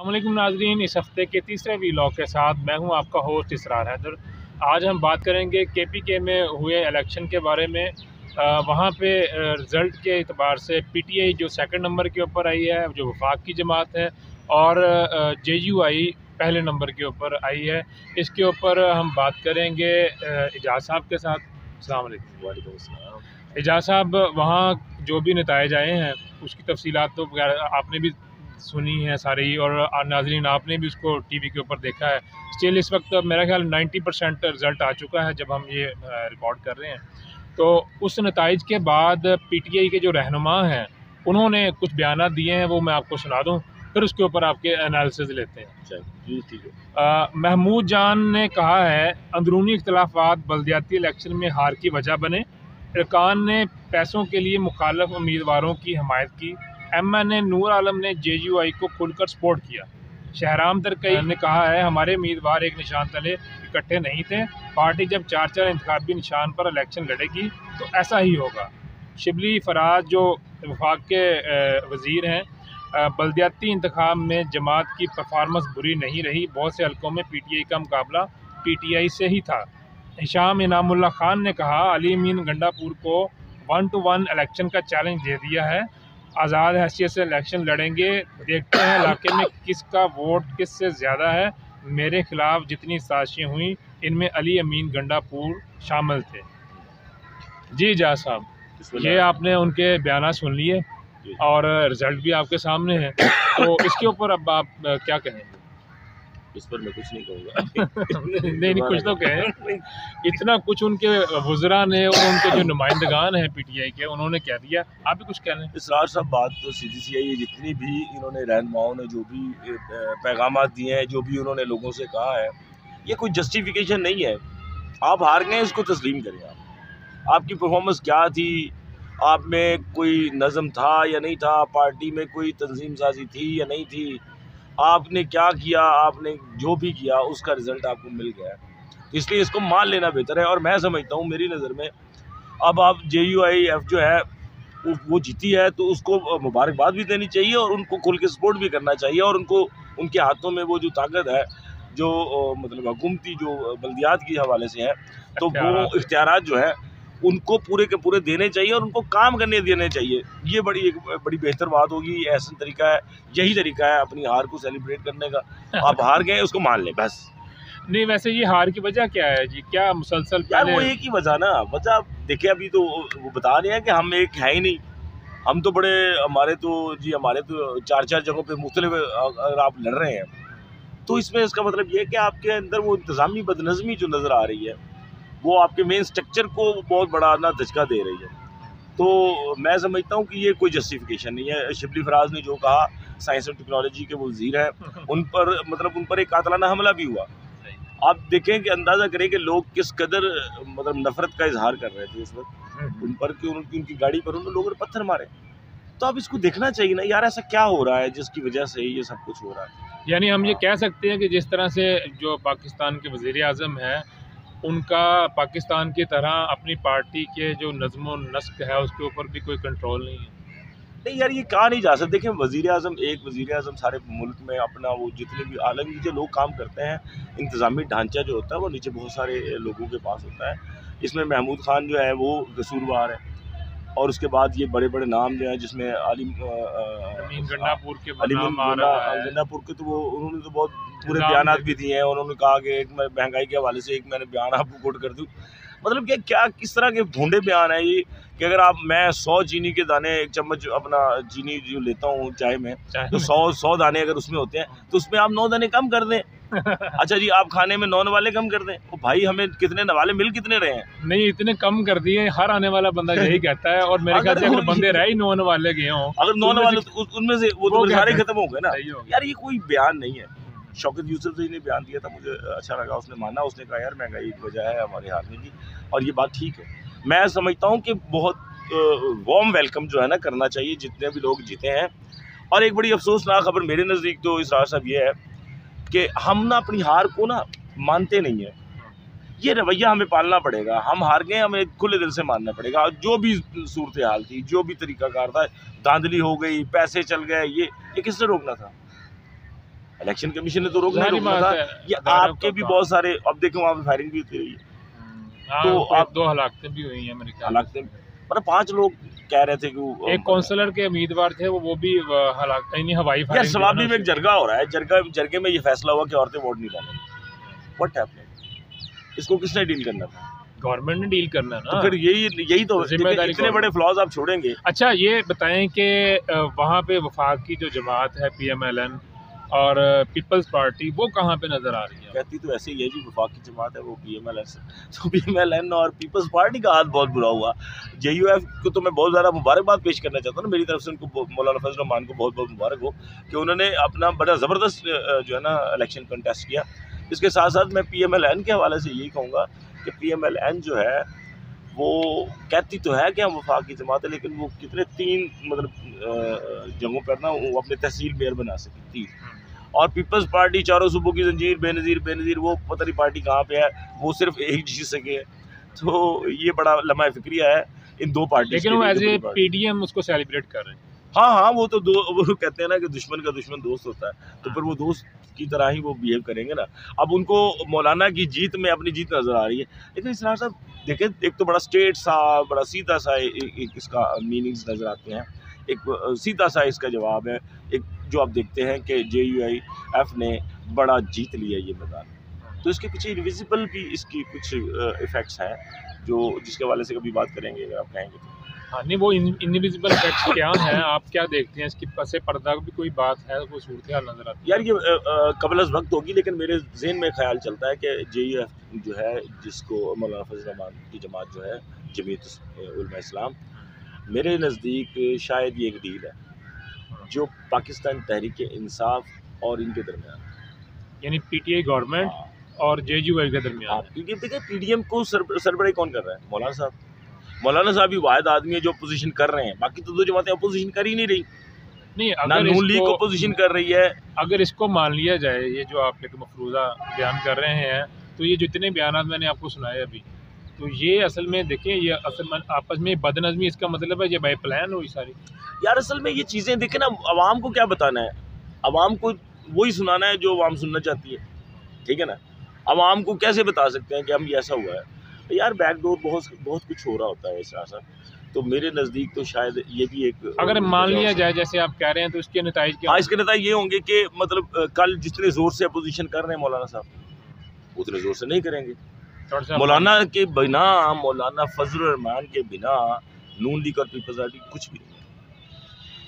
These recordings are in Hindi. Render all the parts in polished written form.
अस्सलामुअलैकुम नाज़रीन, इस हफ्ते के तीसरे व्लॉग के साथ मैं हूं आपका होस्ट इसरार हैदर। आज हम बात करेंगे KPK में हुए इलेक्शन के बारे में। वहां पे रिज़ल्ट के एतबार से PTI जो सेकंड नंबर के ऊपर आई है, जो वफाक की जमात है, और JUI पहले नंबर के ऊपर आई है। इसके ऊपर हम बात करेंगे एजाज साहब के साथ। अस्सलाम वालेकुम। वालेकुम अस्सलाम। एजाज साहब, वहाँ जो भी नताइज आए हैं उसकी तफसीलात तो आपने भी सुनी है सारी, और नाज़रीन आपने भी उसको TV के ऊपर देखा है। स्टिल इस वक्त मेरा ख्याल 90% रिज़ल्ट आ चुका है जब हम ये रिकॉर्ड कर रहे हैं। तो उस नताइज के बाद PTI के जो रहनुमा हैं उन्होंने कुछ बयानात दिए हैं, वो मैं आपको सुना दूँ, फिर उसके ऊपर आपके एनालिसिस लेते हैं। जी ठीक है। महमूद जान ने कहा है, अंदरूनी इख्तलाफात बल्दियाती इलेक्शन में हार की वजह बने। इरकान ने पैसों के लिए मुखालफ उम्मीदवारों की हमायत की। MNA नूर आलम ने JUI को खुलकर सपोर्ट किया। शहराम तरकई ने कहा है, हमारे उम्मीदवार एक निशान तले इकट्ठे नहीं थे। पार्टी जब 4-4 इंतखाबी निशान पर इलेक्शन लड़ेगी तो ऐसा ही होगा। शिबली फराज जो वफाक के वज़ीर हैं, बल्दियाती इंतखाब में जमात की परफॉर्मेंस बुरी नहीं रही। बहुत से हलकों में PTI का मुकाबला PTI से ही था। हिशाम इनामुल्ला खान ने कहा, अली अमीन गंडापुर को 1-to-1 इलेक्शन का चैलेंज दे दिया है। आज़ाद हैसियत से इलेक्शन लड़ेंगे, देखते हैं इलाके में किसका वोट किससे ज़्यादा है। मेरे खिलाफ जितनी साजिशें हुई इनमें अली अमीन गंडापुर शामिल थे। जी जा साहब, ये आपने उनके बयान सुन लिए और रिज़ल्ट भी आपके सामने है, तो इसके ऊपर अब आप क्या कहेंगे? इस पर मैं कुछ नहीं कहूँगा। नहीं, कुछ तो कहें। इतना कुछ उनके वज़रा ने और उनके जो नुमाइंदगान हैं PTI के, उन्होंने कह दिया, आप भी कुछ कह लें। इसरार साहब, बात तो सीधी सी है। ये जितनी भी इन्होंने रहनुमाओं ने जो भी पैगामात दिए हैं, जो भी उन्होंने लोगों से कहा है, ये कोई जस्टिफिकेशन नहीं है। आप हार गए, इसको तस्लीम करें। आपकी परफॉर्मेंस क्या थी, आप में कोई नज़म था या नहीं था, पार्टी में कोई तंजीम साजी थी या नहीं थी, आपने क्या किया, आपने जो भी किया उसका रिज़ल्ट आपको मिल गया है। इसलिए इसको मान लेना बेहतर है। और मैं समझता हूँ, मेरी नज़र में अब आप JUIF जो है वो जीती है तो उसको मुबारकबाद भी देनी चाहिए और उनको खुल के सपोर्ट भी करना चाहिए। और उनको उनके हाथों में वो जो ताकत है, जो मतलब हुकूमती जो बल्दियात के हवाले से है, तो वो इख्तियारात जो है उनको पूरे के पूरे देने चाहिए और उनको काम करने देने चाहिए। ये एक बड़ी बेहतर बात होगी। ऐसा तरीका है, यही तरीका है अपनी हार को सेलिब्रेट करने का। आप हार गए, उसको मान लें बस। नहीं, वैसे ये हार की वजह क्या है जी? क्या मुसलसल यार वो एक ही वजह ना, वजह देखिए, अभी तो वो बता रहे हैं कि हम एक है ही नहीं, हम तो बड़े, हमारे तो 4-4 जगहों पे मुख्तलिफ अगर आप लड़ रहे हैं, तो इसमें इसका मतलब ये है कि आपके अंदर वो इंतज़ामी बदनज़मी जो नज़र आ रही है, वो आपके मेन स्ट्रक्चर को बहुत बड़ा ना धचका दे रही है। तो मैं समझता हूँ कि ये कोई जस्टिफिकेशन नहीं है। शिबली फराज ने जो कहा, साइंस और टेक्नोलॉजी के वो वज़ीर हैं, उन पर एक कातलाना हमला भी हुआ। आप देखें कि अंदाज़ा करें कि लोग किस कदर नफ़रत का इजहार कर रहे थे उस वक्त उन पर, कि उनकी गाड़ी पर उन लोगों ने पत्थर मारे। तो अब इसको देखना चाहिए ना यार, ऐसा क्या हो रहा है जिसकी वजह से ये सब कुछ हो रहा है। यानी हम ये कह सकते हैं कि जिस तरह से जो पाकिस्तान के वज़ीर आज़म हैं, उनका पाकिस्तान की तरह अपनी पार्टी के जो नज़्म व नस्क है उसके ऊपर भी कोई कंट्रोल नहीं है। नहीं यार, ये कहा नहीं जा सकता। देखिए, वज़ीर आज़म सारे मुल्क में अपना वो जितने भी आला नीचे लोग काम करते हैं, इंतज़ामी ढांचा जो होता है वो नीचे बहुत सारे लोगों के पास होता है। इसमें महमूद खान जो है वो कसूरवार है, और उसके बाद ये बड़े बड़े नाम जो हैं, जिसमें गंडापुर के गंडापुर के, तो वो उन्होंने तो बहुत पूरे बयानात भी दिए हैं। उन्होंने कहा कि एक मैं महंगाई के हवाले से एक मैंने बयान आपको कोट कर दूँ। मतलब क्या किस तरह के भूंडे बयान है ये, कि अगर मैं 100 चीनी के दाने, एक चम्मच अपना चीनी जो लेता हूँ चाय में, तो 100 दाने अगर उसमें होते हैं तो उसमें आप 9 दाने कम कर दें। अच्छा जी, आप खाने में 9 नवाले कम कर दें। तो भाई, हमें कितने नवाले मिल कितने रहे हैं? नहीं, इतने कम कर दिए, हर आने वाला बंदा यही कहता है। और मेरे ख्याल से अगर बंदे रहे ही 9 नवाले गए हों, अगर 9 नवाले, उनमें से वो तो सारे खत्म हो गए ना यार। ये कोई बयान नहीं है। शौकत यूसुफ जी ने बयान दिया था, मुझे अच्छा लगा। उसने माना, उसने कहा यार महंगाई की वजह है हमारे हारने की, और ये बात ठीक है। मैं समझता हूँ कि बहुत वार्म वेलकम जो है ना करना चाहिए जितने भी लोग जीते हैं। और एक बड़ी अफसोसनाक खबर मेरे नज़दीक तो इसरार साहब ये है कि हम ना अपनी हार को ना मानते नहीं है। ये रवैया हमें पालना पड़ेगा। हम हार गए, हमें खुले दिल से मानना पड़ेगा। जो भी सूरत हाल थी, जो भी तरीकाकार था, धांधली हो गई, पैसे चल गए, ये किसने रोकना था? इलेक्शन कमीशन ने तो रोकना ही जाहिर रोकना बात था। है, ये अदालत आपके का भी काम। बहुत सारे, अब देखो वहाँ पे फायरिंग भी होती रही है। हाँ, तो कोई आप 2 हलाकतें भी हुई हैं मेरे ख्याल हालांकि से। मतलब 5 लोग कह रहे थे कि एक काउंसलर के उम्मीदवार थे, वो भी हलाक यानी हवाई यार फायरिंग थी शवाबी ना में एक उसमें। जरगा हो रहा है, जरगे में ये फैसला हुआ कि औरतें वोट नहीं डालेंगी। What happened? इसको किसने डील करना था? गवर्नमेंट ने डील करना है तो ना। फिर यही तो जिम्मेदारी इतने बड़े फ्लॉज आप छोड़ेंगे। अच्छा ये बताएं कि वहाँ पे वफाकी जो जमात है PMLN और पीपल्स पार्टी, वो कहाँ पे नज़र आ रही है? कहती तो ऐसे ही है जी, वफाकी जमात है वो PMLN तो PMLN और पीपल्स पार्टी का हाथ बहुत बुरा हुआ। JUF को तो मैं बहुत ज़्यादा मुबारकबाद पेश करना चाहता हूँ ना, मेरी तरफ से उनको, मौलाना फजल रहमान को बहुत बहुत मुबारक हो कि उन्होंने अपना बड़ा ज़बरदस्त जो है ना इलेक्शन कंटेस्ट किया। इसके साथ साथ मैं PMLN के हवाले से यही कहूँगा कि PMLN जो है वो कहती तो है कि हम वफाकी जमात है, लेकिन वो कितने 3 मतलब जगहों पर ना वो अपने तहसील मेयर बना सकी थी। और पीपल्स पार्टी चारों सूबों की जंजीर, बेनज़ीर वो पता नहीं पार्टी कहाँ पे है, वो सिर्फ एक जीत सके है। तो ये बड़ा लम्हा फिक्रिया है इन 2 पार्टी। लेकिन वो एज ए PDM उसको सेलिब्रेट कर रहे हैं। हाँ, वो तो वो कहते हैं ना कि दुश्मन का दुश्मन दोस्त होता है, तो फिर वो दोस्त की तरह ही वो बिहेव करेंगे ना। अब उनको मौलाना की जीत में अपनी जीत नज़र आ रही है, लेकिन इस साहब देखें, एक तो बड़ा स्ट्रेट सा, बड़ा सीधा सा एक इसका मीनिंग्स नज़र आते हैं, एक सीधा सा इसका जवाब है। एक जो आप देखते हैं कि JUF ने बड़ा जीत लिया ये मैदान, तो इसके पीछे इनविजिबल भी इसकी कुछ इफ़ेक्ट्स हैं, जो जिसके हवाले से कभी बात करेंगे अगर आप कहेंगे तो। हाँ नहीं, वो इनविजिबल फैक्ट्स क्या हैं, आप क्या देखते हैं इसकी पसे पर्दा भी कोई बात है, कोई सूरत हाल नजर आती है? यार ये कबल अज़ वक्त होगी, लेकिन मेरे ज़हन में ख्याल चलता है कि JUF जो है, जिसको मौलाना फजल रहमान की जमात जो है, जमीयत उलमा इस्लाम, मेरे नज़दीक शायद ये एक डील है जो पाकिस्तान तहरीक इंसाफ और इनके दरमियान, यानी PTI गवर्नमेंट और JUI के दरमियान है। देखिए PDM को सरबराही कौन कर रहा है? मौलाना साहब। मौलाना साहब ही वाहिद आदमी है जो अपोजिशन कर रहे हैं, बाकी तो 2 जमातें अपोजिशन कर ही नहीं रही। नहीं, ना अगर नून लीग अपोजिशन कर रही है। अगर इसको मान लिया जाए, ये जो आप एक मफरूज़ा बयान कर रहे हैं, तो ये जितने बयान मैंने आपको सुनाए अभी, तो ये असल में देखिए, ये असल में आपस में बदनज़मी, इसका मतलब है ये बाय प्लान हुई सारी। यार असल में ये चीज़ें देखें ना, अवाम को क्या बताना है? अवाम को वही सुनाना है जो अवाम सुनना चाहती है, ठीक है ना। अवाम को कैसे बता सकते हैं कि हम ये ऐसा हुआ है? यार बैकडोर बहुत कुछ हो रहा होता है ऐसा। तो मेरे नज़दीक तो शायद ये भी एक, अगर मान लिया जाए जैसे आप कह रहे हैं, तो इसके नतीजे क्या? हाँ, इसके नतीजे ये होंगे कि मतलब कल जितने ज़ोर से अपोजिशन कर रहे हैं मौलाना साहब, उतने ज़ोर से नहीं करेंगे। मौलाना के बिना, मौलाना फजल रहमान के बिना नून लीग और पीपल्स पार्टी कुछ भी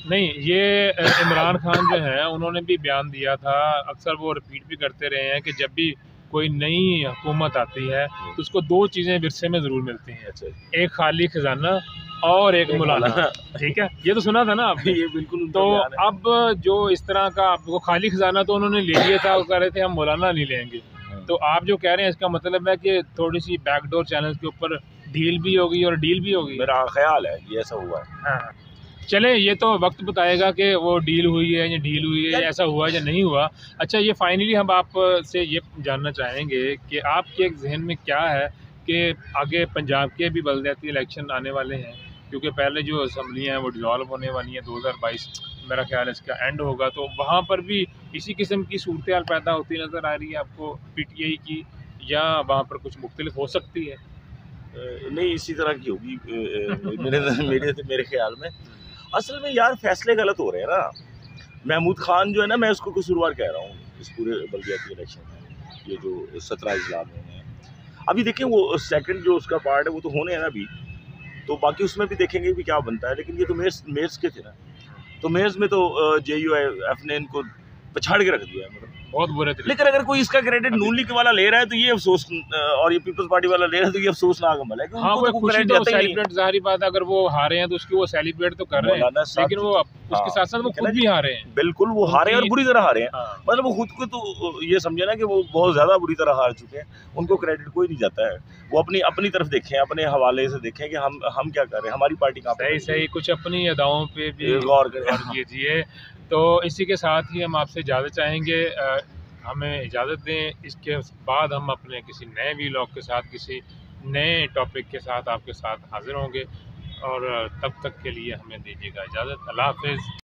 नहीं। ये इमरान खान जो है, उन्होंने भी बयान दिया था, अक्सर वो रिपीट भी करते रहे हैं कि जब भी कोई नई हुकूमत आती है तो उसको 2 चीज़ें विरसे में ज़रूर मिलती हैं, एक खाली खजाना और एक मौलाना। ठीक है, ये तो सुना था ना आपने? ये बिल्कुल। तो अब जो इस तरह का, आपको खाली खजाना तो उन्होंने ले लिया था, वो कह रहे थे हम मौलाना नहीं लेंगे। तो आप जो कह रहे हैं, इसका मतलब है कि थोड़ी सी बैकडोर चैनल के ऊपर ढील भी होगी और डील भी होगी। मेरा ख्याल है ये ऐसा हुआ है। हाँ, चले, ये तो वक्त बताएगा कि वो डील हुई है या ढील हुई है, ऐसा हुआ या नहीं हुआ। अच्छा, ये फाइनली हम आप से ये जानना चाहेंगे कि आपके एक जहन में क्या है कि आगे पंजाब के भी बलदियाती इलेक्शन आने वाले हैं, क्योंकि पहले जो असम्बलियाँ हैं वो डिज़ोल्व होने वाली हैं, 2022 मेरा ख्याल है इसका एंड होगा, तो वहाँ पर भी इसी किस्म की सूरत हाल पैदा होती नज़र आ रही है आपको PTI की, या वहाँ पर कुछ मुख्तलिफ हो सकती है? नहीं, इसी तरह की होगी मेरे ख्याल में। असल में यार फैसले गलत हो रहे हैं ना। महमूद खान जो है ना, मैं उसको कसूरवार कह रहा हूँ इस पूरे बलदियाती इलेक्शन में। ये जो 17 इजलास हुए हैं, अभी देखें वो सेकंड जो उसका पार्ट है वो तो होने हैं ना अभी, तो बाकी उसमें भी देखेंगे भी क्या बनता है। लेकिन ये तो मेयर्स के थे ना, तो मेयर्स में तो JUF ने इनको पछाड़ के रख दिया है, मतलब बहुत बुरे तरीके। लेकिन अगर कोई इसका क्रेडिट नून लीग वाला ले रहा है तो ये अफसोस, और ये पीपल्स पार्टी वाला ले रहा है तो ये अफसोसनाक अमल है। हाँ, वो खुशी तो सेलिब्रेट, जाहिर बात है, अगर वो हारे हैं तो उसकी वो सेलिब्रेट तो कर रहे हैं, लेकिन वो उसके साथ साथ वो खुद भी हारे हैं। बिल्कुल, वो हारे और बुरी तरह हारे हैं। मतलब वो खुद को तो ये समझे ना कि वो बहुत ज़्यादा बुरी तरह हार चुके हैं, उनको क्रेडिट कोई नहीं जाता है। वो अपनी तरफ देखें, अपने हवाले से देखें कि हम क्या कर रहे हैं, हमारी पार्टी कहाँ पे। सही, कुछ अपनी अदाओं पे भी गौर कीजिए। तो इसी के साथ ही हम आपसे इजाज़त चाहेंगे, हमें इजाज़त दें। इसके बाद हम अपने किसी नए व्लॉग के साथ, किसी नए टॉपिक के साथ आपके साथ हाज़िर होंगे, और तब तक के लिए हमें दीजिएगा इजाज़त। अल्लाह हाफ़िज़।